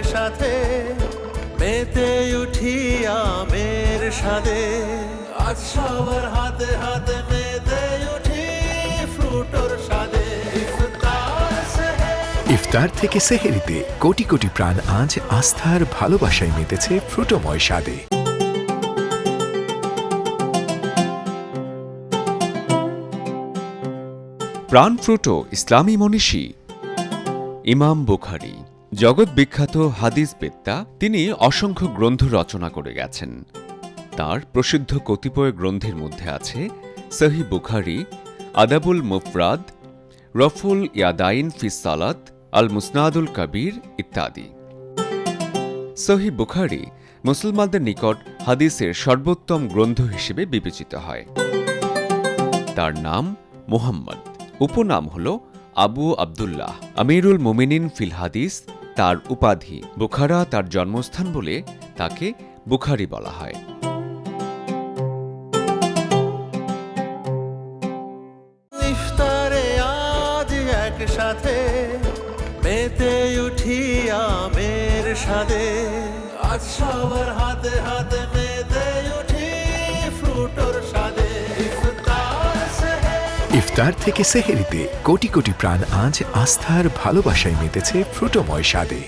একসাথে মেতে উঠি আমের স্বাদে। আজ সবার হাতে হাতে মেতে উঠি ফ্রুটোর স্বাদে। ইফতার থেকে সেহেরিতে কোটি কোটি প্রাণ আজ আস্থার ভালোবাসায় মেতেছে ফ্রুটোময় স্বাদে। প্রাণ ফ্রুটো ইসলামী মনীষী ইমাম বুখারী জগৎ বিখ্যাত হাদিস বেত্তা। তিনি অসংখ্য গ্রন্থ রচনা করে গেছেন। তার প্রসিদ্ধ কতিপয় গ্রন্থের মধ্যে আছে সহিহ বুখারী, আদাবুল মুফরাদ, রফুল ইয়াদাইন ফিস সালাত, আল মুসনাদুল কবির ইত্যাদি। সহিহ বুখারী মুসলমানদের নিকট হাদিসের সর্বোত্তম গ্রন্থ হিসেবে বিবেচিত হয়। তার নাম মুহাম্মদ, উপনাম হল আবু আবদুল্লাহ, আমিরুল মুমিনিন ফিল হাদিস তার উপাধি। বুখারা তার জন্মস্থান বলে তাকে বুখারী বলা হয়। ইফতারে আজ একসাথে মেতে উঠি আমের স্বাদে। আজ সবার হাতে হাতে মেতে উঠি ফ্রুটোর স্বাদে। ইফতার থেকে সেহেরিতে কোটি কোটি প্রাণ আজ আস্থার ভালোবাসায় মেতেছে ফ্রুটোময় স্বাদে।